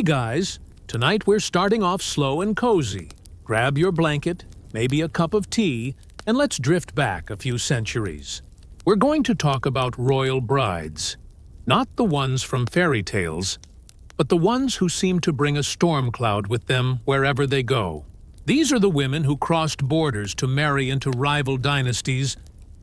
Hey guys, tonight we're starting off slow and cozy. Grab your blanket, maybe a cup of tea, and let's drift back a few centuries. We're going to talk about royal brides. Not the ones from fairy tales, but the ones who seem to bring a storm cloud with them wherever they go. These are the women who crossed borders to marry into rival dynasties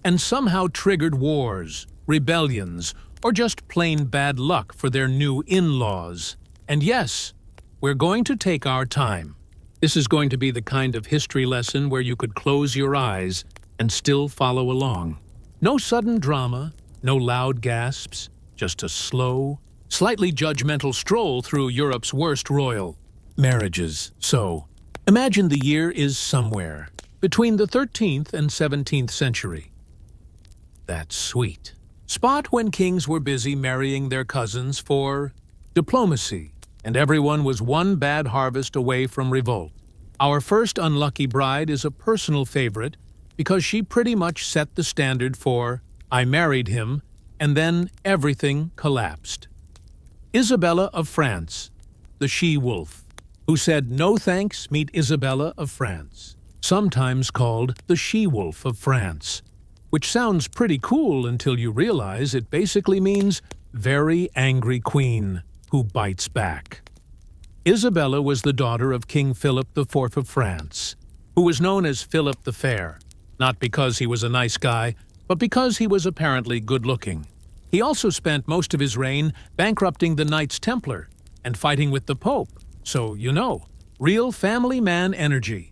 and somehow triggered wars, rebellions, or just plain bad luck for their new in-laws. And yes, we're going to take our time. This is going to be the kind of history lesson where you could close your eyes and still follow along. No sudden drama, no loud gasps, just a slow, slightly judgmental stroll through Europe's worst royal marriages. So, imagine the year is somewhere between the 13th and 17th century. That's sweet. Spot when kings were busy marrying their cousins for diplomacy, and everyone was one bad harvest away from revolt. Our first unlucky bride is a personal favorite because she pretty much set the standard for "I married him," and then everything collapsed. Isabella of France, the she-wolf, who said no thanks, meet Isabella of France, sometimes called the she-wolf of France, which sounds pretty cool until you realize it basically means very angry queen who bites back. Isabella was the daughter of King Philip IV of France, who was known as Philip the Fair, not because he was a nice guy, but because he was apparently good-looking. He also spent most of his reign bankrupting the Knights Templar and fighting with the Pope, so you know, real family man energy.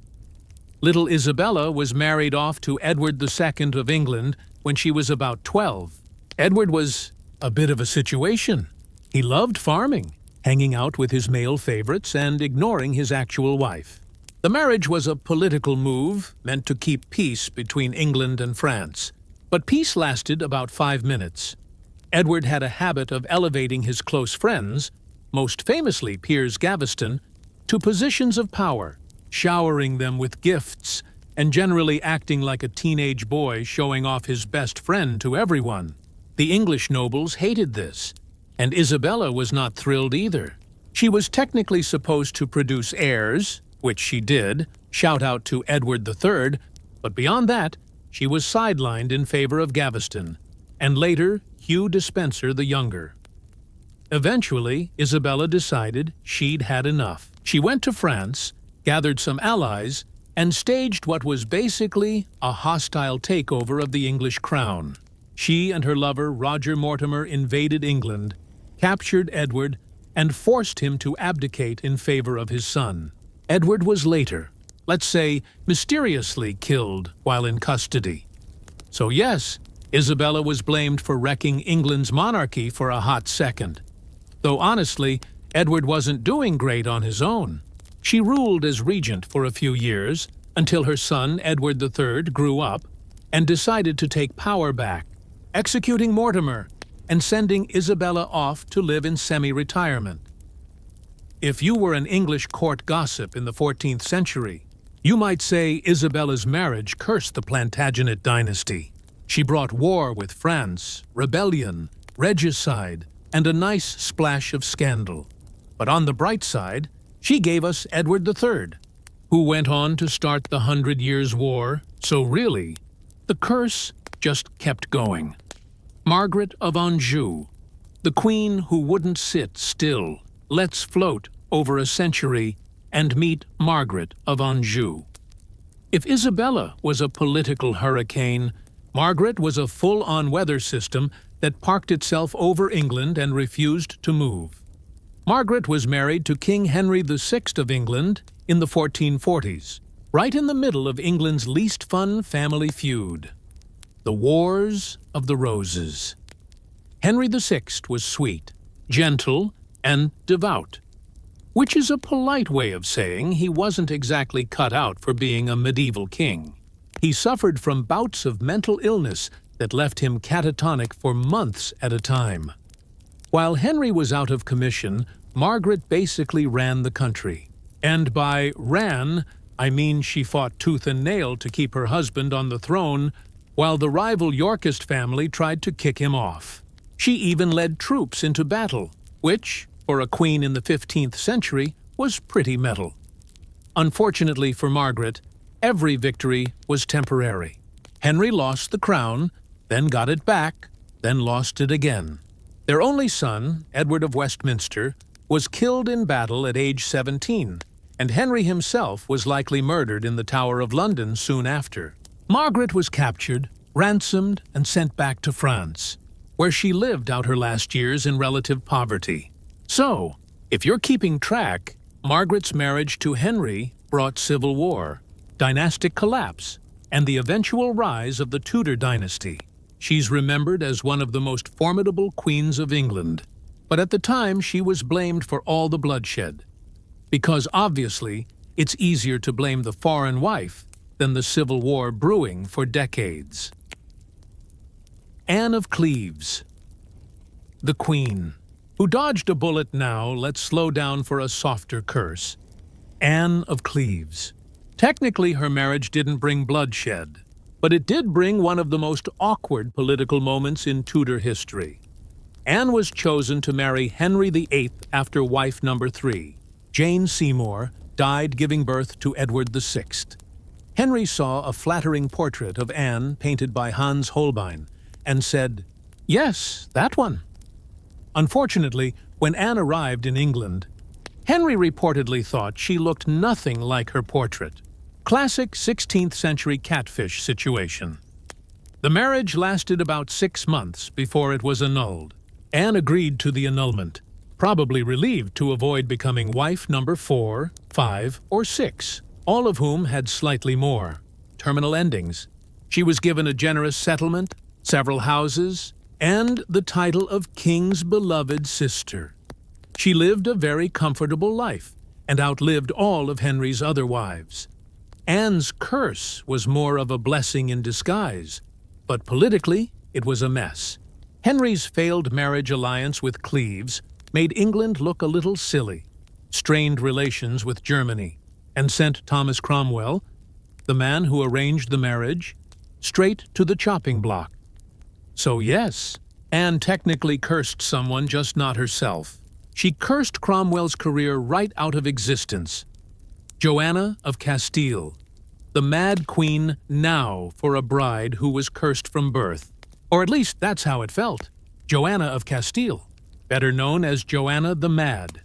Little Isabella was married off to Edward II of England when she was about 12. Edward was a bit of a situation. He loved farming, hanging out with his male favorites and ignoring his actual wife. The marriage was a political move meant to keep peace between England and France. But peace lasted about 5 minutes. Edward had a habit of elevating his close friends, most famously Piers Gaveston, to positions of power, showering them with gifts, and generally acting like a teenage boy showing off his best friend to everyone. The English nobles hated this, and Isabella was not thrilled either. She was technically supposed to produce heirs, which she did, shout out to Edward III, but beyond that, she was sidelined in favor of Gaveston, and later Hugh Despenser the Younger. Eventually, Isabella decided she'd had enough. She went to France, gathered some allies, and staged what was basically a hostile takeover of the English crown. She and her lover Roger Mortimer invaded England, captured Edward, and forced him to abdicate in favor of his son. Edward was later, let's say, mysteriously killed while in custody. So yes, Isabella was blamed for wrecking England's monarchy for a hot second. Though honestly, Edward wasn't doing great on his own. She ruled as regent for a few years until her son Edward III grew up and decided to take power back, executing Mortimer and sending Isabella off to live in semi-retirement. If you were an English court gossip in the 14th century, you might say Isabella's marriage cursed the Plantagenet dynasty. She brought war with France, rebellion, regicide, and a nice splash of scandal. But on the bright side, she gave us Edward III, who went on to start the 100 Years' War, so really, the curse just kept going. Margaret of Anjou, the queen who wouldn't sit still. Let's float over a century and meet Margaret of Anjou. If Isabella was a political hurricane, Margaret was a full-on weather system that parked itself over England and refused to move. Margaret was married to King Henry VI of England in the 1440s, right in the middle of England's least fun family feud, the Wars of the Roses. Henry VI was sweet, gentle, and devout, which is a polite way of saying he wasn't exactly cut out for being a medieval king. He suffered from bouts of mental illness that left him catatonic for months at a time. While Henry was out of commission, Margaret basically ran the country. And by ran, I mean she fought tooth and nail to keep her husband on the throne, while the rival Yorkist family tried to kick him off. She even led troops into battle, which, for a queen in the 15th century, was pretty metal. Unfortunately for Margaret, every victory was temporary. Henry lost the crown, then got it back, then lost it again. Their only son, Edward of Westminster, was killed in battle at age 17, and Henry himself was likely murdered in the Tower of London soon after. Margaret was captured, ransomed, and sent back to France, where she lived out her last years in relative poverty. So, if you're keeping track, Margaret's marriage to Henry brought civil war, dynastic collapse, and the eventual rise of the Tudor dynasty. She's remembered as one of the most formidable queens of England, but at the time she was blamed for all the bloodshed. Because obviously, it's easier to blame the foreign wife than the civil war brewing for decades. Anne of Cleves. The Queen. Who dodged a bullet now, let's slow down for a softer curse. Anne of Cleves. Technically, her marriage didn't bring bloodshed, but it did bring one of the most awkward political moments in Tudor history. Anne was chosen to marry Henry VIII after wife number 3. Jane Seymour died giving birth to Edward VI. Henry saw a flattering portrait of Anne painted by Hans Holbein and said, "Yes, that one." Unfortunately, when Anne arrived in England, Henry reportedly thought she looked nothing like her portrait. Classic 16th century catfish situation. The marriage lasted about 6 months before it was annulled. Anne agreed to the annulment, probably relieved to avoid becoming wife number 4, 5, or 6, all of whom had slightly more terminal endings. She was given a generous settlement, several houses, and the title of King's beloved sister. She lived a very comfortable life and outlived all of Henry's other wives. Anne's curse was more of a blessing in disguise, but politically it was a mess. Henry's failed marriage alliance with Cleves made England look a little silly, strained relations with Germany, and sent Thomas Cromwell, the man who arranged the marriage, straight to the chopping block. So yes, Anne technically cursed someone, just not herself. She cursed Cromwell's career right out of existence. Joanna of Castile, the mad queen now for a bride who was cursed from birth. Or at least that's how it felt. Joanna of Castile, better known as Joanna the Mad.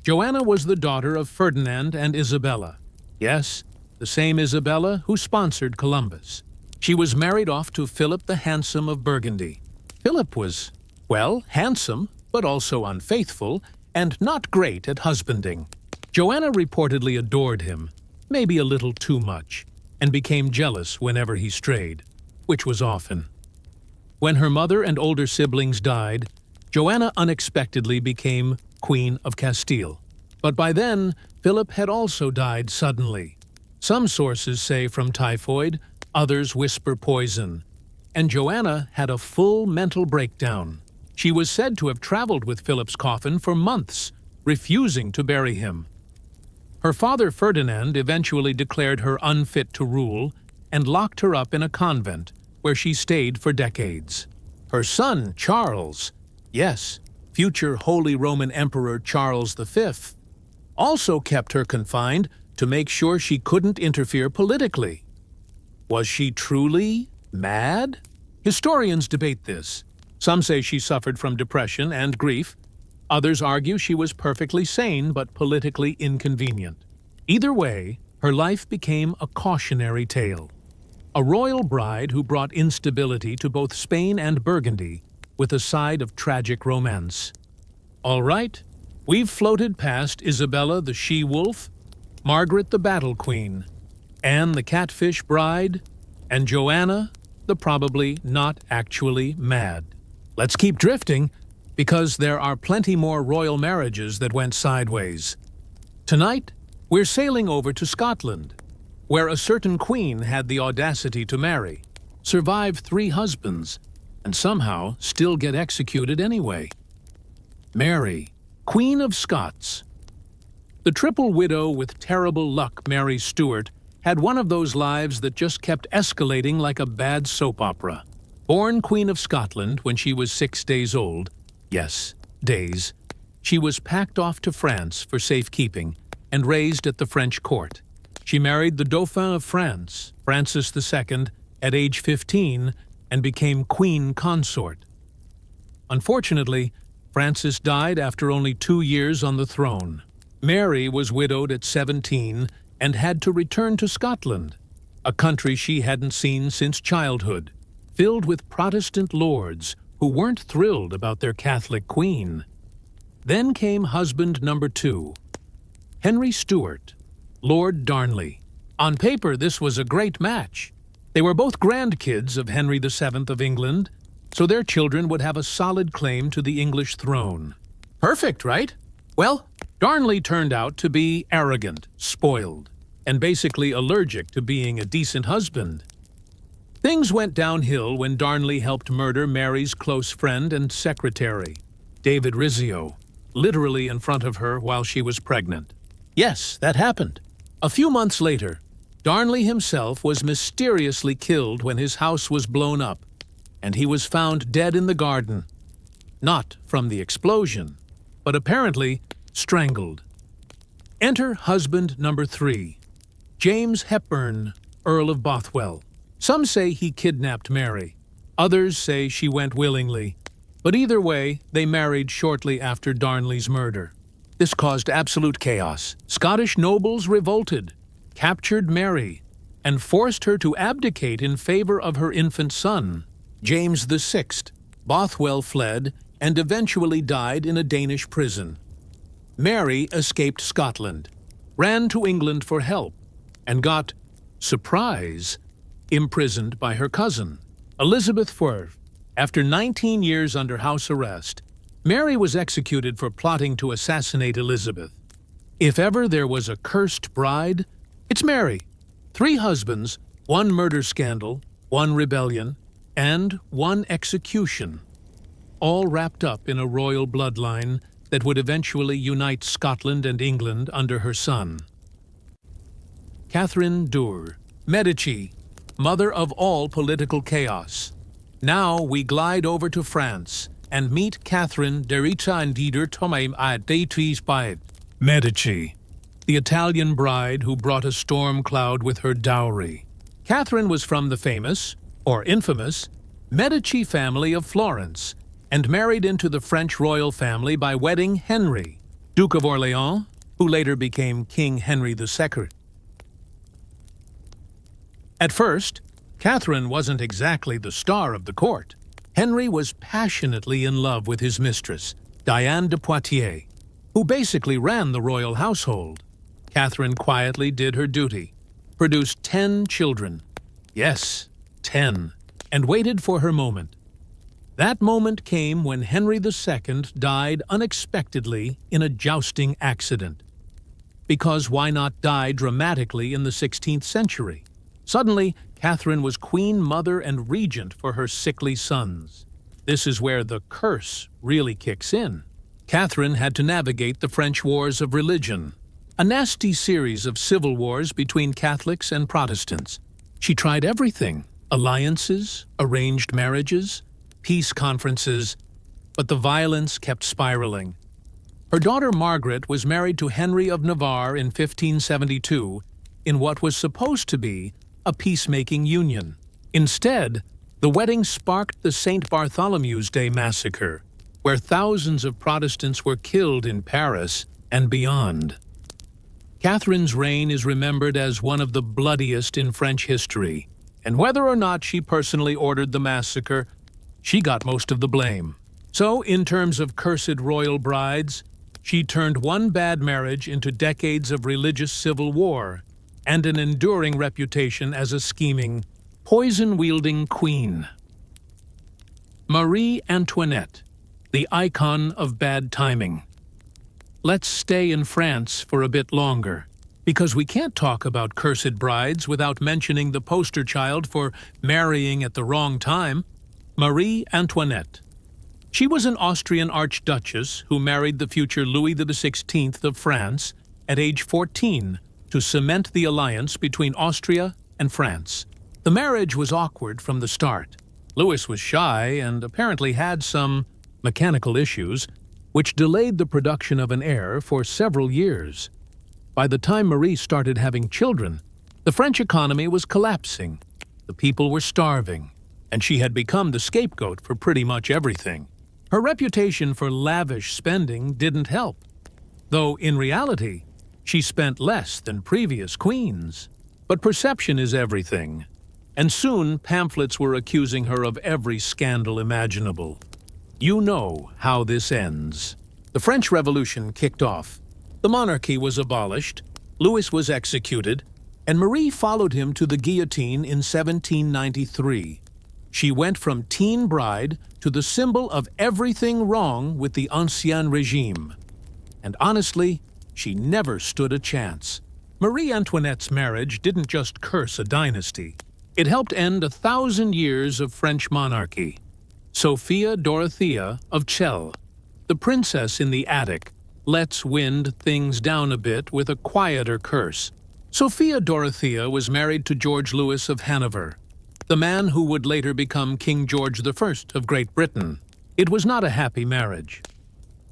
Joanna was the daughter of Ferdinand and Isabella. Yes, the same Isabella who sponsored Columbus. She was married off to Philip the Handsome of Burgundy. Philip was, well, handsome, but also unfaithful, and not great at husbanding. Joanna reportedly adored him, maybe a little too much, and became jealous whenever he strayed, which was often. When her mother and older siblings died, Joanna unexpectedly became Queen of Castile. But by then, Philip had also died suddenly. Some sources say from typhoid, others whisper poison. And Joanna had a full mental breakdown. She was said to have traveled with Philip's coffin for months, refusing to bury him. Her father Ferdinand eventually declared her unfit to rule and locked her up in a convent, where she stayed for decades. Her son, Charles, yes, future Holy Roman Emperor Charles V, also kept her confined to make sure she couldn't interfere politically. Was she truly mad? Historians debate this. Some say she suffered from depression and grief. Others argue she was perfectly sane but politically inconvenient. Either way, her life became a cautionary tale. A royal bride who brought instability to both Spain and Burgundy, with a side of tragic romance. All right, we've floated past Isabella the she-wolf, Margaret the battle queen, Anne the catfish bride, and Joanna the probably not actually mad. Let's keep drifting, because there are plenty more royal marriages that went sideways. Tonight, we're sailing over to Scotland, where a certain queen had the audacity to marry, survive 3 husbands, and somehow still get executed anyway. Mary, Queen of Scots. The triple widow with terrible luck, Mary Stuart, had one of those lives that just kept escalating like a bad soap opera. Born Queen of Scotland when she was 6 days old, yes, days, She was packed off to France for safekeeping and raised at the French court. She married the Dauphin of France, Francis II, at age 15 and became queen consort. Unfortunately, Francis died after only 2 years on the throne. Mary was widowed at 17 and had to return to Scotland, a country she hadn't seen since childhood, filled with Protestant lords who weren't thrilled about their Catholic queen. Then came husband number 2, Henry Stuart, Lord Darnley. On paper, this was a great match. They were both grandkids of Henry VII of England, so their children would have a solid claim to the English throne. Perfect, right? Well, Darnley turned out to be arrogant, spoiled, and basically allergic to being a decent husband. Things went downhill when Darnley helped murder Mary's close friend and secretary, David Rizzio, literally in front of her while she was pregnant. Yes, that happened. A few months later, Darnley himself was mysteriously killed when his house was blown up, and he was found dead in the garden. Not from the explosion, but apparently strangled. Enter husband number 3, James Hepburn, Earl of Bothwell. Some say he kidnapped Mary. Others say she went willingly. But either way, they married shortly after Darnley's murder. This caused absolute chaos. Scottish nobles revolted, captured Mary, and forced her to abdicate in favor of her infant son, James VI. Bothwell fled and eventually died in a Danish prison. Mary escaped Scotland, ran to England for help, and got, surprise, imprisoned by her cousin, Elizabeth Furr. After 19 years under house arrest, Mary was executed for plotting to assassinate Elizabeth. If ever there was a cursed bride, it's Mary. 3 husbands, 1 murder scandal, 1 rebellion, and 1 execution, all wrapped up in a royal bloodline that would eventually unite Scotland and England under her son. Catherine de Medici, mother of all political chaos. Now we glide over to France and meet Catherine de Medici, the Italian bride who brought a storm cloud with her dowry. Catherine was from the famous, or infamous, Medici family of Florence and married into the French royal family by wedding Henry, Duke of Orleans, who later became King Henry II. At first, Catherine wasn't exactly the star of the court. Henry was passionately in love with his mistress, Diane de Poitiers, who basically ran the royal household. Catherine quietly did her duty, produced 10 children. Yes, 10, and waited for her moment. That moment came when Henry II died unexpectedly in a jousting accident. Because why not die dramatically in the 16th century? Suddenly, Catherine was queen, mother, and regent for her sickly sons. This is where the curse really kicks in. Catherine had to navigate the French Wars of Religion, a nasty series of civil wars between Catholics and Protestants. She tried everything: alliances, arranged marriages, peace conferences, but the violence kept spiraling. Her daughter Margaret was married to Henry of Navarre in 1572 in what was supposed to be a peacemaking union. Instead, the wedding sparked the St. Bartholomew's Day massacre, where thousands of Protestants were killed in Paris and beyond. Catherine's reign is remembered as one of the bloodiest in French history, and whether or not she personally ordered the massacre, she got most of the blame. So, in terms of cursed royal brides, she turned one bad marriage into decades of religious civil war and an enduring reputation as a scheming, poison-wielding queen. Marie Antoinette, the icon of bad timing. Let's stay in France for a bit longer, because we can't talk about cursed brides without mentioning the poster child for marrying at the wrong time, Marie Antoinette. She was an Austrian archduchess who married the future Louis XVI of France at age 14 to cement the alliance between Austria and France. The marriage was awkward from the start. Louis was shy and apparently had some mechanical issues, which delayed the production of an heir for several years. By the time Marie started having children, the French economy was collapsing, the people were starving, and she had become the scapegoat for pretty much everything. Her reputation for lavish spending didn't help, though in reality, she spent less than previous queens. But perception is everything, and soon pamphlets were accusing her of every scandal imaginable. You know how this ends. The French Revolution kicked off. The monarchy was abolished, Louis was executed, and Marie followed him to the guillotine in 1793. She went from teen bride to the symbol of everything wrong with the Ancien Regime. And honestly, she never stood a chance. Marie Antoinette's marriage didn't just curse a dynasty. It helped end 1,000 years of French monarchy. Sophia Dorothea of Chelles, the princess in the attic, let's wind things down a bit with a quieter curse. Sophia Dorothea was married to George Louis of Hanover, the man who would later become King George I of Great Britain. It was not a happy marriage.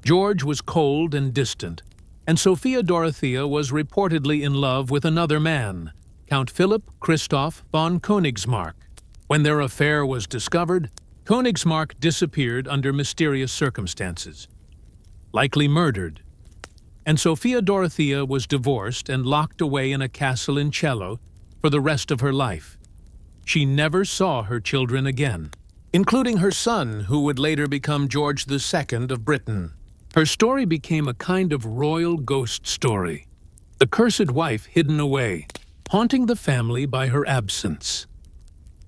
George was cold and distant, and Sophia Dorothea was reportedly in love with another man, Count Philipp Christoph von Königsmarck. When their affair was discovered, Königsmarck disappeared under mysterious circumstances, likely murdered, and Sophia Dorothea was divorced and locked away in a castle in Cello for the rest of her life. She never saw her children again, including her son, who would later become George II of Britain. Her story became a kind of royal ghost story, the cursed wife hidden away, haunting the family by her absence.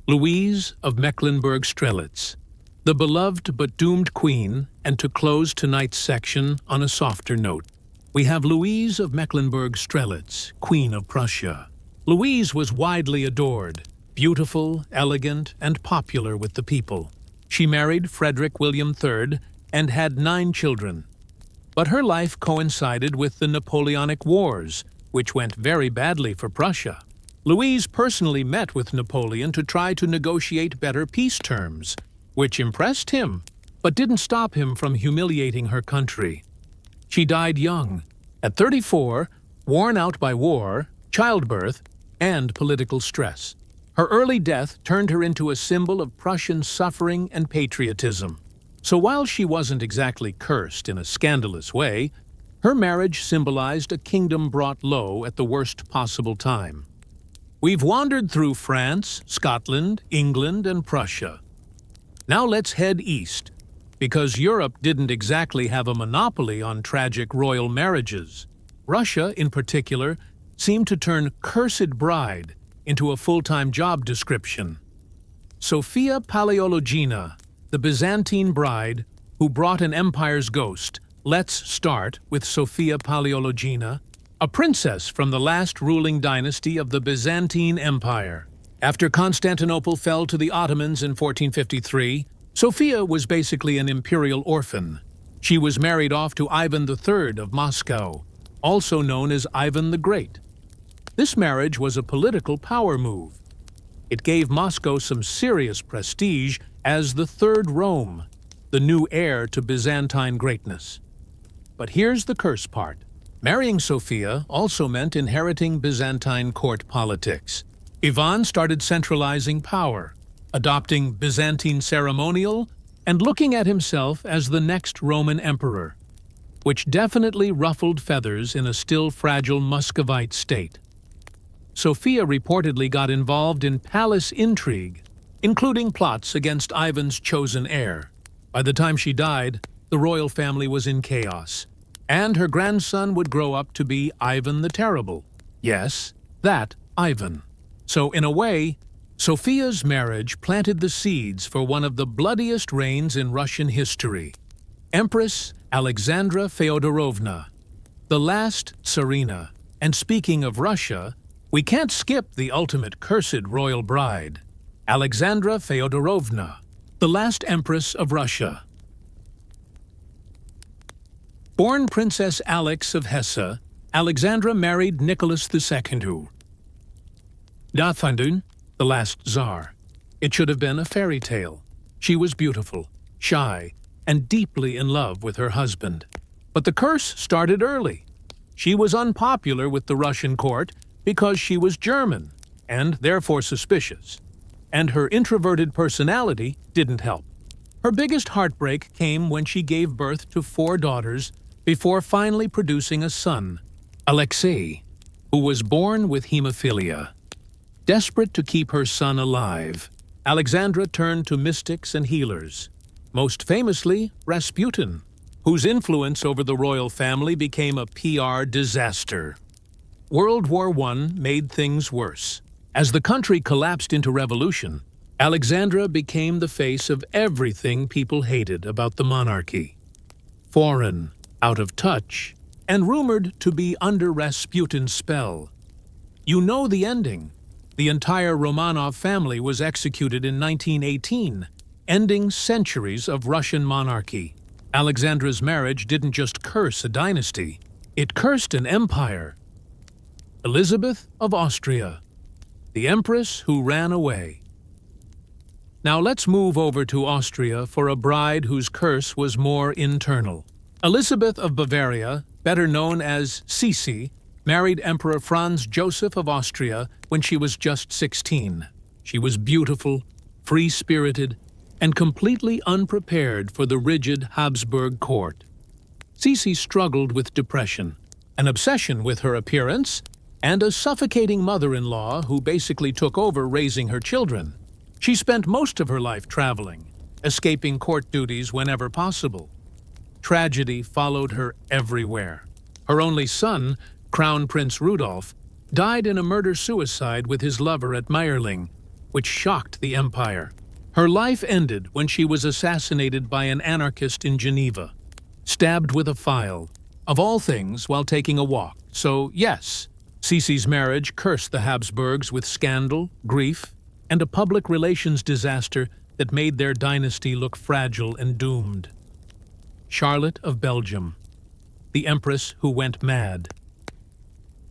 Louise of Mecklenburg-Strelitz, the beloved but doomed queen, and to close tonight's section on a softer note, we have Louise of Mecklenburg-Strelitz, Queen of Prussia. Louise was widely adored, beautiful, elegant, and popular with the people. She married Frederick William III and had 9 children. But her life coincided with the Napoleonic Wars, which went very badly for Prussia. Louise personally met with Napoleon to try to negotiate better peace terms, which impressed him, but didn't stop him from humiliating her country. She died young, at 34, worn out by war, childbirth, and political stress. Her early death turned her into a symbol of Prussian suffering and patriotism. So while she wasn't exactly cursed in a scandalous way, her marriage symbolized a kingdom brought low at the worst possible time. We've wandered through France, Scotland, England, and Prussia. Now let's head east, because Europe didn't exactly have a monopoly on tragic royal marriages. Russia, in particular, seemed to turn cursed bride into a full-time job description. Sophia Paleologina, the Byzantine bride who brought an empire's ghost. Let's start with Sophia Paleologina, a princess from the last ruling dynasty of the Byzantine Empire. After Constantinople fell to the Ottomans in 1453, Sophia was basically an imperial orphan. She was married off to Ivan III of Moscow, also known as Ivan the Great. This marriage was a political power move. It gave Moscow some serious prestige as the Third Rome, the new heir to Byzantine greatness. But here's the curse part. Marrying Sophia also meant inheriting Byzantine court politics. Ivan started centralizing power, adopting Byzantine ceremonial, and looking at himself as the next Roman emperor, which definitely ruffled feathers in a still fragile Muscovite state. Sophia reportedly got involved in palace intrigue, including plots against Ivan's chosen heir. By the time she died, the royal family was in chaos, and her grandson would grow up to be Ivan the Terrible. Yes, that Ivan. So in a way, Sophia's marriage planted the seeds for one of the bloodiest reigns in Russian history. Empress Alexandra Feodorovna, the last Tsarina. And speaking of Russia, we can't skip the ultimate cursed royal bride, Alexandra Feodorovna, the last empress of Russia. Born Princess Alex of Hesse, Alexandra married Nicholas II. Dathandun, the last Tsar. It should have been a fairy tale. She was beautiful, shy, and deeply in love with her husband. But the curse started early. She was unpopular with the Russian court because she was German, and therefore suspicious. And her introverted personality didn't help. Her biggest heartbreak came when she gave birth to 4 daughters before finally producing a son, Alexei, who was born with hemophilia. Desperate to keep her son alive, Alexandra turned to mystics and healers, most famously Rasputin, whose influence over the royal family became a PR disaster. World War I made things worse. As the country collapsed into revolution, Alexandra became the face of everything people hated about the monarchy. Foreign, out of touch, and rumored to be under Rasputin's spell. You know the ending. The entire Romanov family was executed in 1918, ending centuries of Russian monarchy. Alexandra's marriage didn't just curse a dynasty, it cursed an empire. Elizabeth of Austria, the empress who ran away. Now let's move over to Austria for a bride whose curse was more internal. Elizabeth of Bavaria, better known as Sisi, married Emperor Franz Joseph of Austria when she was just 16. She was beautiful, free-spirited, and completely unprepared for the rigid Habsburg court. Sisi struggled with depression, an obsession with her appearance, and a suffocating mother-in-law who basically took over raising her children. She spent most of her life traveling, escaping court duties whenever possible. Tragedy followed her everywhere. Her only son, Crown Prince Rudolf, died in a murder-suicide with his lover at Mayerling, which shocked the empire. Her life ended when she was assassinated by an anarchist in Geneva, stabbed with a file, of all things while taking a walk. So, yes, Sisi's marriage cursed the Habsburgs with scandal, grief, and a public relations disaster that made their dynasty look fragile and doomed. Charlotte of Belgium, the empress who went mad.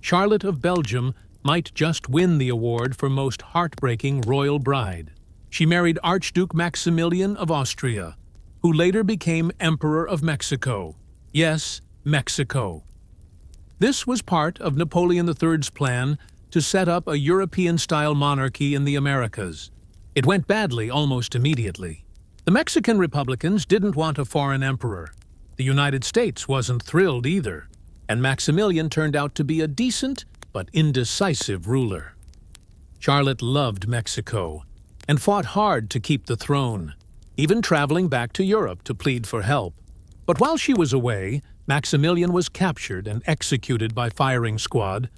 Charlotte of Belgium might just win the award for most heartbreaking royal bride. She married Archduke Maximilian of Austria, who later became Emperor of Mexico. Yes, Mexico. This was part of Napoleon III's plan to set up a European-style monarchy in the Americas. It went badly almost immediately. The Mexican Republicans didn't want a foreign emperor. The United States wasn't thrilled either, and Maximilian turned out to be a decent but indecisive ruler. Charlotte loved Mexico and fought hard to keep the throne, even traveling back to Europe to plead for help. But while she was away, Maximilian was captured and executed by firing squad.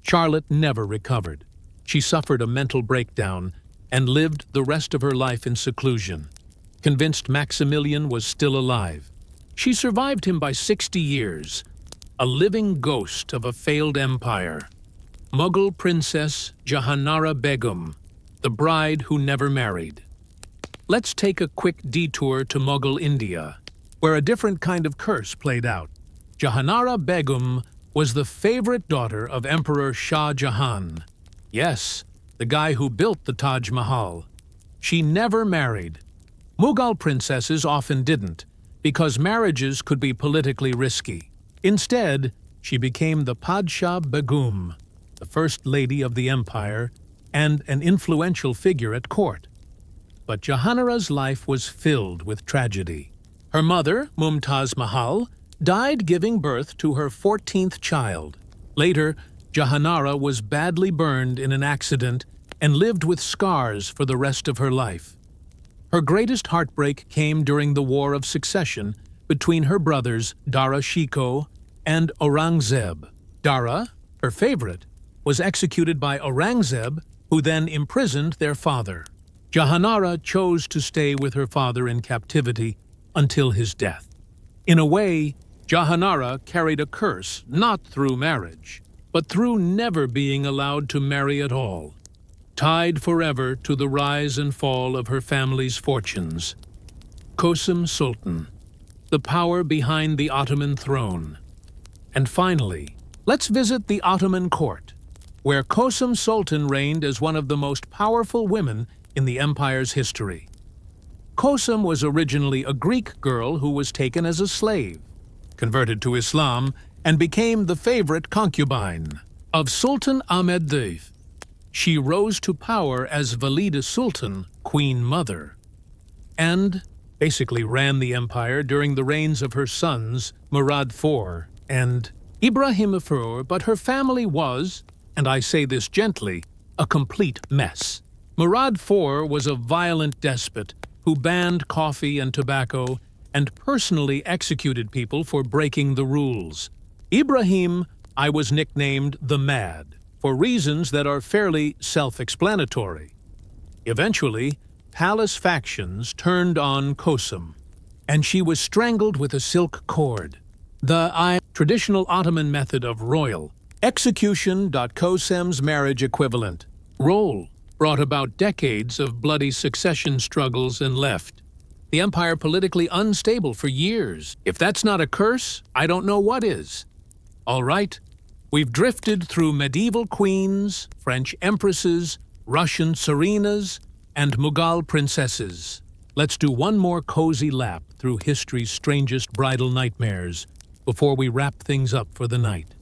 Charlotte never recovered. She suffered a mental breakdown and lived the rest of her life in seclusion, convinced Maximilian was still alive. She survived him by 60 years, a living ghost of a failed empire. Mughal Princess Jahanara Begum, the bride who never married. Let's take a quick detour to Mughal India, where a different kind of curse played out. Jahanara Begum was the favorite daughter of Emperor Shah Jahan. Yes, the guy who built the Taj Mahal. She never married. Mughal princesses often didn't, because marriages could be politically risky. Instead, she became the Padshah Begum, the first lady of the empire, and an influential figure at court. But Jahanara's life was filled with tragedy. Her mother, Mumtaz Mahal, died giving birth to her 14th child. Later, Jahanara was badly burned in an accident and lived with scars for the rest of her life. Her greatest heartbreak came during the War of Succession between her brothers Dara Shikoh and Aurangzeb. Dara, her favorite, was executed by Aurangzeb, who then imprisoned their father. Jahanara chose to stay with her father in captivity until his death. In a way, Jahanara carried a curse not through marriage, but through never being allowed to marry at all, tied forever to the rise and fall of her family's fortunes. Kösem Sultan, the power behind the Ottoman throne. And finally, let's visit the Ottoman court, where Kösem Sultan reigned as one of the most powerful women in the empire's history. Kosum was originally a Greek girl who was taken as a slave, converted to Islam, and became the favorite concubine of Sultan Ahmed II. She rose to power as Valide Sultan, Queen Mother, and basically ran the empire during the reigns of her sons Murad IV and Ibrahim IV, but her family was, and I say this gently, a complete mess. Murad IV was a violent despot who banned coffee and tobacco and personally executed people for breaking the rules. Ibrahim, I was nicknamed the Mad, for reasons that are fairly self-explanatory. Eventually, palace factions turned on Kosum, and she was strangled with a silk cord. The traditional Ottoman method of royal execution. Kosum's marriage equivalent role brought about decades of bloody succession struggles and left the empire politically unstable for years. If that's not a curse, I don't know what is. All right, we've drifted through medieval queens, French empresses, Russian Serenas, and Mughal princesses. Let's do one more cozy lap through history's strangest bridal nightmares before we wrap things up for the night.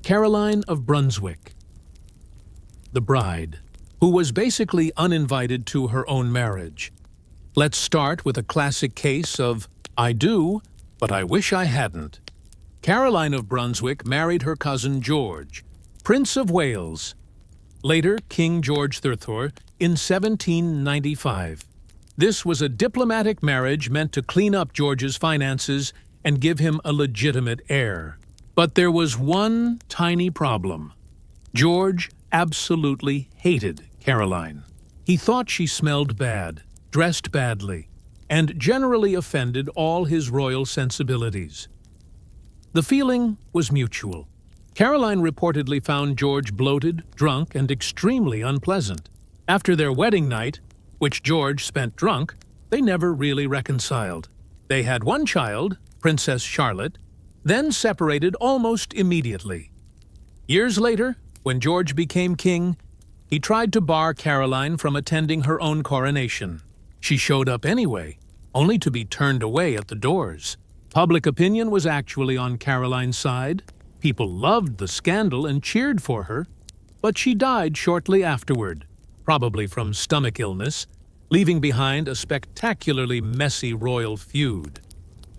Caroline of Brunswick, the bride, who was basically uninvited to her own marriage. Let's start with a classic case of I do, but I wish I hadn't. Caroline of Brunswick married her cousin George, Prince of Wales, later King George III, in 1795. This was a diplomatic marriage meant to clean up George's finances and give him a legitimate heir. But there was one tiny problem. George absolutely hated Caroline. He thought she smelled bad, dressed badly, and generally offended all his royal sensibilities. The feeling was mutual. Caroline reportedly found George bloated, drunk, and extremely unpleasant. After their wedding night, which George spent drunk, they never really reconciled. They had one child, Princess Charlotte, then separated almost immediately. Years later, when George became king, he tried to bar Caroline from attending her own coronation. She showed up anyway, only to be turned away at the doors. Public opinion was actually on Caroline's side. People loved the scandal and cheered for her, but she died shortly afterward, probably from stomach illness, leaving behind a spectacularly messy royal feud.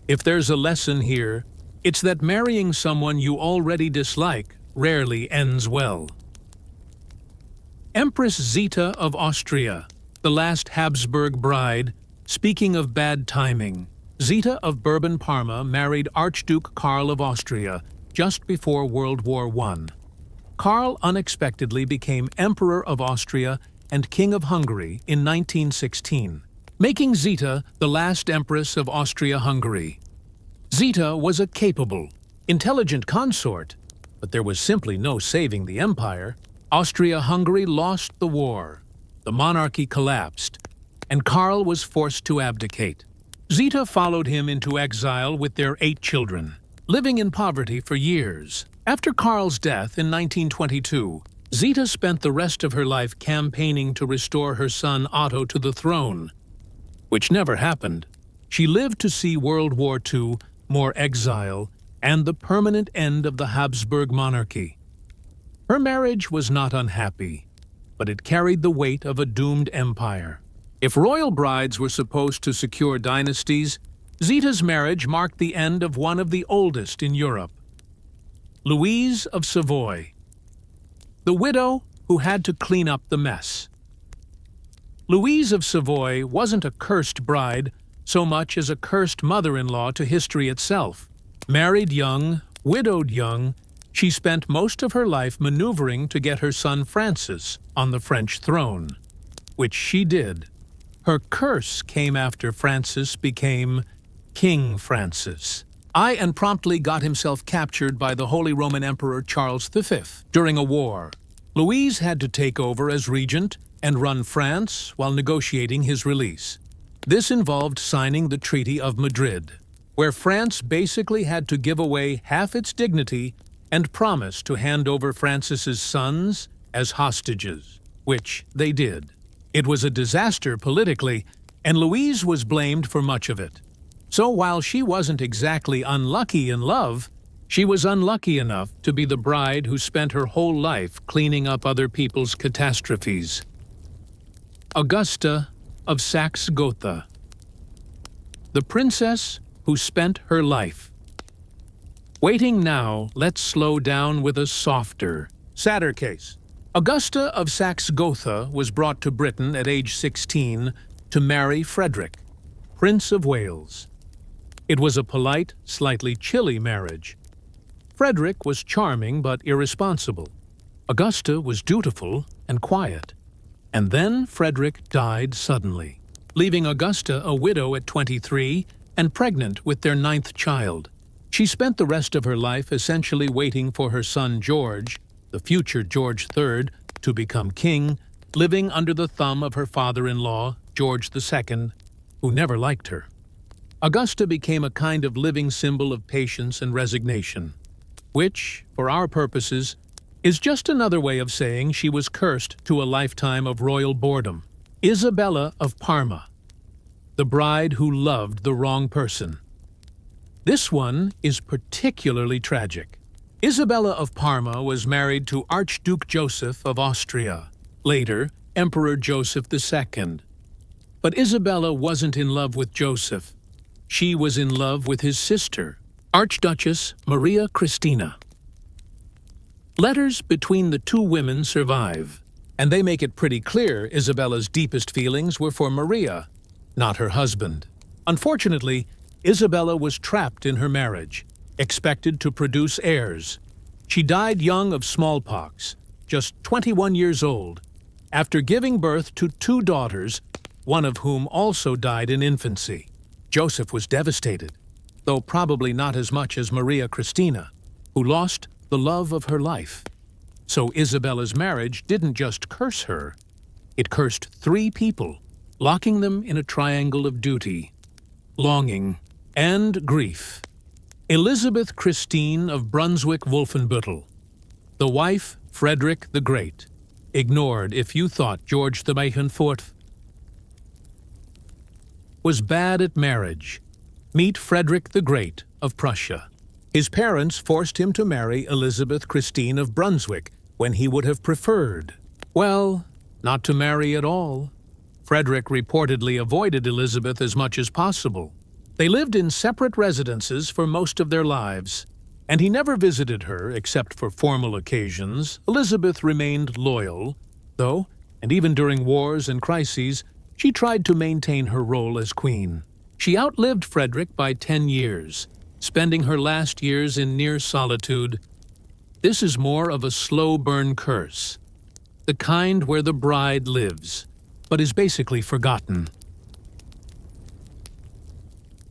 If there's a lesson here, it's that marrying someone you already dislike rarely ends well. Empress Zita of Austria, the last Habsburg bride. Speaking of bad timing, Zita of Bourbon-Parma married Archduke Karl of Austria just before World War I. Karl unexpectedly became Emperor of Austria and King of Hungary in 1916, making Zita the last Empress of Austria-Hungary. Zita was a capable, intelligent consort, but there was simply no saving the empire. Austria-Hungary lost the war, the monarchy collapsed, and Karl was forced to abdicate. Zita followed him into exile with their 8 children, living in poverty for years. After Karl's death in 1922, Zita spent the rest of her life campaigning to restore her son Otto to the throne, which never happened. She lived to see World War II, more exile, and the permanent end of the Habsburg monarchy. Her marriage was not unhappy, but it carried the weight of a doomed empire. If royal brides were supposed to secure dynasties, Zita's marriage marked the end of one of the oldest in Europe. Louise of Savoy, the widow who had to clean up the mess. Louise of Savoy wasn't a cursed bride so much as a cursed mother-in-law to history itself. Married young, widowed young, she spent most of her life maneuvering to get her son Francis on the French throne, which she did. Her curse came after Francis became King Francis, and promptly got himself captured by the Holy Roman Emperor Charles V during a war. Louise had to take over as regent and run France while negotiating his release. This involved signing the Treaty of Madrid, where France basically had to give away half its dignity and promise to hand over Francis's sons as hostages, which they did. It was a disaster politically, and Louise was blamed for much of it. So while she wasn't exactly unlucky in love, she was unlucky enough to be the bride who spent her whole life cleaning up other people's catastrophes. Augusta of Saxe-Gotha, the princess who spent her life. Waiting now, let's slow down with a softer, sadder case. Augusta of Saxe-Gotha was brought to Britain at age 16 to marry Frederick, Prince of Wales. It was a polite, slightly chilly marriage. Frederick was charming but irresponsible. Augusta was dutiful and quiet. And then Frederick died suddenly, leaving Augusta a widow at 23 and pregnant with their 9th child. She spent the rest of her life essentially waiting for her son George, the future George III, to become king, living under the thumb of her father-in-law, George II, who never liked her. Augusta became a kind of living symbol of patience and resignation, which, for our purposes, is just another way of saying she was cursed to a lifetime of royal boredom. Isabella of Parma, the bride who loved the wrong person. This one is particularly tragic. Isabella of Parma was married to Archduke Joseph of Austria, later Emperor Joseph II. But Isabella wasn't in love with Joseph. She was in love with his sister, Archduchess Maria Christina. Letters between the two women survive, and they make it pretty clear Isabella's deepest feelings were for Maria, not her husband. Unfortunately, Isabella was trapped in her marriage, expected to produce heirs. She died young of smallpox, just 21 years old, after giving birth to 2 daughters, one of whom also died in infancy. Joseph was devastated, though probably not as much as Maria Christina, who lost the love of her life. So Isabella's marriage didn't just curse her, it cursed 3 people, locking them in a triangle of duty, longing, and grief. Elizabeth Christine of Brunswick-Wolfenbüttel, the wife Frederick the Great, ignored if you thought George the Meichenfourth was bad at marriage. Meet Frederick the Great of Prussia. His parents forced him to marry Elizabeth Christine of Brunswick when he would have preferred, well, not to marry at all. Frederick reportedly avoided Elizabeth as much as possible. They lived in separate residences for most of their lives, and he never visited her except for formal occasions. Elizabeth remained loyal, though, and even during wars and crises, she tried to maintain her role as queen. She outlived Frederick by 10 years, spending her last years in near solitude. This is more of a slow burn curse, the kind where the bride lives, but is basically forgotten.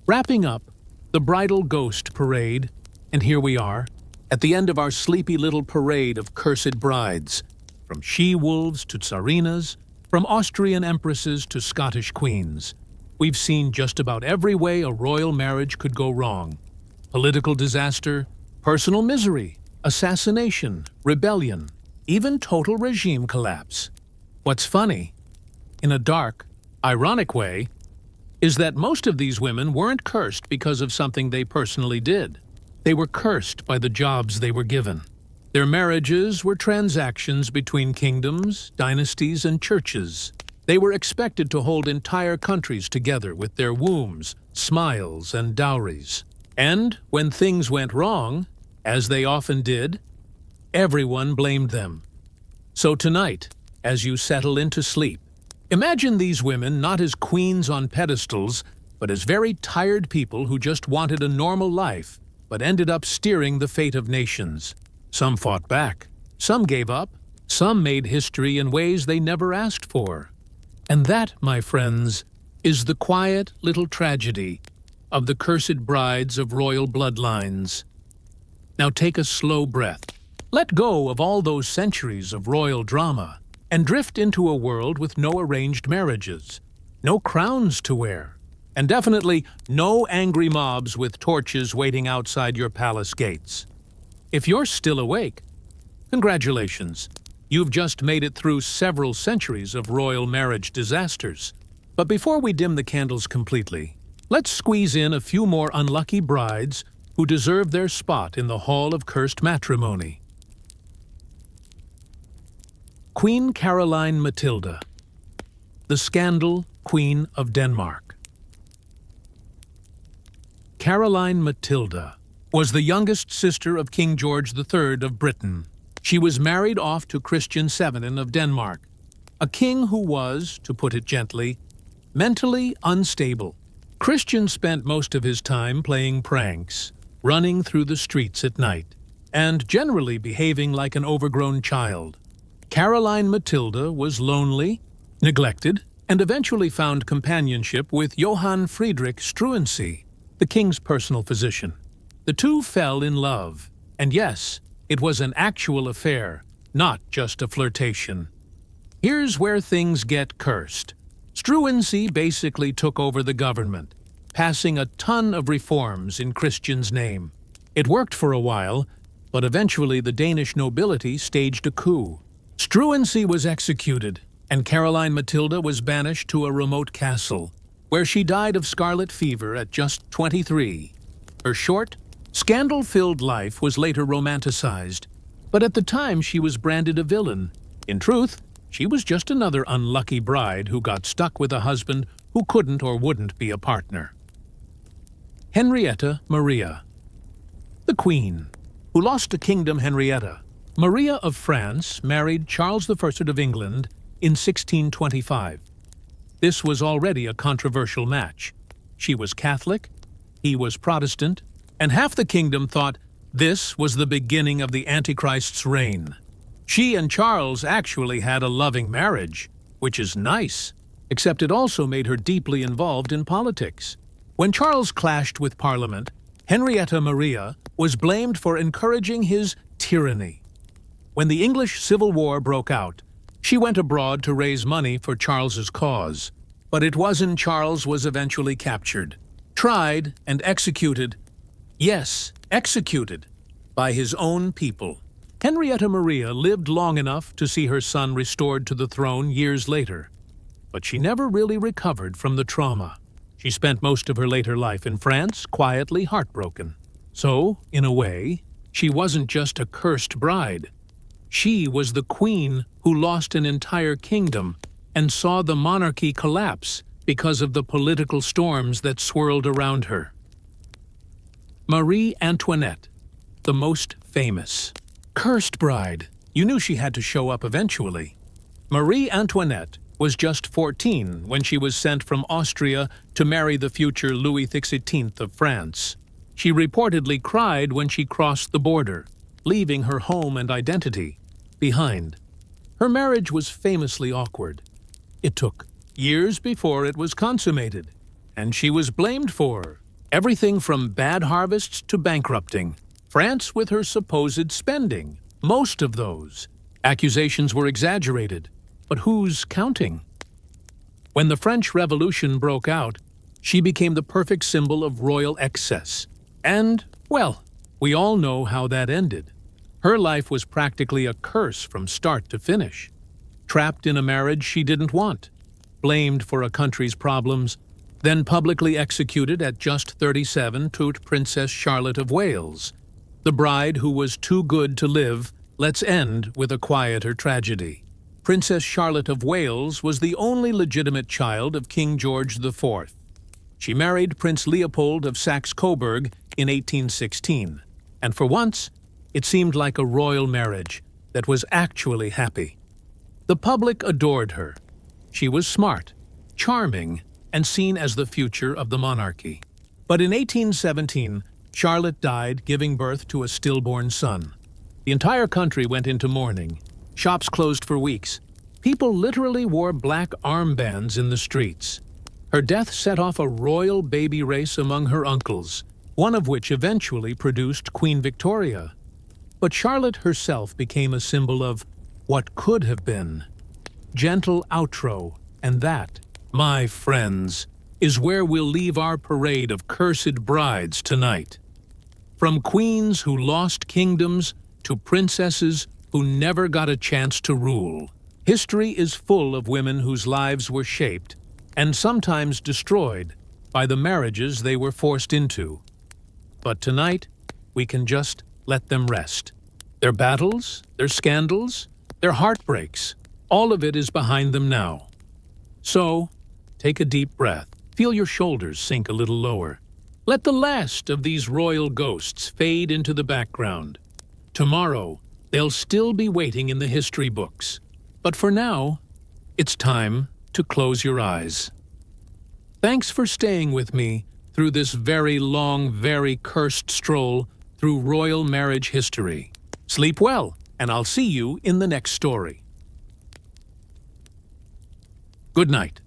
Wrapping up the bridal ghost parade, and here we are, at the end of our sleepy little parade of cursed brides, from she-wolves to tsarinas, from Austrian empresses to Scottish queens. We've seen just about every way a royal marriage could go wrong. Political disaster, personal misery, assassination, rebellion, even total regime collapse. What's funny, in a dark, ironic way, is that most of these women weren't cursed because of something they personally did. They were cursed by the jobs they were given. Their marriages were transactions between kingdoms, dynasties, and churches. They were expected to hold entire countries together with their wombs, smiles, and dowries. And when things went wrong, as they often did, everyone blamed them. So tonight, as you settle into sleep, imagine these women not as queens on pedestals, but as very tired people who just wanted a normal life, but ended up steering the fate of nations. Some fought back, some gave up, some made history in ways they never asked for. And that, my friends, is the quiet little tragedy of the cursed brides of royal bloodlines. Now take a slow breath. Let go of all those centuries of royal drama and drift into a world with no arranged marriages, no crowns to wear, and definitely no angry mobs with torches waiting outside your palace gates. If you're still awake, congratulations. You've just made it through several centuries of royal marriage disasters. But before we dim the candles completely, let's squeeze in a few more unlucky brides who deserve their spot in the Hall of Cursed Matrimony. Queen Caroline Matilda, the Scandal Queen of Denmark. Caroline Matilda was the youngest sister of King George III of Britain. She was married off to Christian VII of Denmark, a king who was, to put it gently, mentally unstable. Christian spent most of his time playing pranks, running through the streets at night, and generally behaving like an overgrown child. Caroline Matilda was lonely, neglected, and eventually found companionship with Johann Friedrich Struensee, the king's personal physician. The two fell in love, and yes, it was an actual affair, not just a flirtation. Here's where things get cursed. Struensee basically took over the government, passing a ton of reforms in Christian's name. It worked for a while, but eventually the Danish nobility staged a coup. Struensee was executed, and Caroline Matilda was banished to a remote castle, where she died of scarlet fever at just 23. Her short, scandal-filled life was later romanticized, but at the time she was branded a villain. In truth, she was just another unlucky bride who got stuck with a husband who couldn't or wouldn't be a partner. Henrietta Maria, the Queen, who lost to Kingdom Henrietta. Maria of France married Charles I of England in 1625. This was already a controversial match. She was Catholic, he was Protestant, and half the kingdom thought this was the beginning of the Antichrist's reign. She and Charles actually had a loving marriage, which is nice, except it also made her deeply involved in politics. When Charles clashed with Parliament, Henrietta Maria was blamed for encouraging his tyranny. When the English Civil War broke out, she went abroad to raise money for Charles's cause. But it wasn't. Charles was eventually captured, tried, and executed. Yes, executed by his own people. Henrietta Maria lived long enough to see her son restored to the throne years later, but she never really recovered from the trauma. She spent most of her later life in France, quietly heartbroken. So, in a way, she wasn't just a cursed bride. She was the queen who lost an entire kingdom and saw the monarchy collapse because of the political storms that swirled around her. Marie Antoinette, the most famous. Cursed bride. You knew she had to show up eventually. Marie Antoinette was just 14 when she was sent from Austria to marry the future Louis XVI of France. She reportedly cried when she crossed the border, leaving her home and identity behind. Her marriage was famously awkward. It took years before it was consummated, and she was blamed for everything from bad harvests to bankrupting France with her supposed spending. Most of those accusations were exaggerated, but who's counting? When the French Revolution broke out, she became the perfect symbol of royal excess. And, well, we all know how that ended. Her life was practically a curse from start to finish. Trapped in a marriage she didn't want, blamed for a country's problems, then publicly executed at just 37 to Princess Charlotte of Wales. The bride who was too good to live. Let's end with a quieter tragedy. Princess Charlotte of Wales was the only legitimate child of King George IV. She married Prince Leopold of Saxe-Coburg in 1816, and for once, it seemed like a royal marriage that was actually happy. The public adored her. She was smart, charming, and seen as the future of the monarchy. But in 1817, Charlotte died, giving birth to a stillborn son. The entire country went into mourning. Shops closed for weeks. People literally wore black armbands in the streets. Her death set off a royal baby race among her uncles, one of which eventually produced Queen Victoria. But Charlotte herself became a symbol of what could have been. Gentle outro, and that, my friends, is where we'll leave our parade of cursed brides tonight. From queens who lost kingdoms to princesses who never got a chance to rule. History is full of women whose lives were shaped, and sometimes destroyed, by the marriages they were forced into. But tonight, we can just let them rest. Their battles, their scandals, their heartbreaks, all of it is behind them now. So, take a deep breath. Feel your shoulders sink a little lower. Let the last of these royal ghosts fade into the background. Tomorrow, they'll still be waiting in the history books. But for now, it's time to close your eyes. Thanks for staying with me through this very long, very cursed stroll through royal marriage history. Sleep well, and I'll see you in the next story. Good night.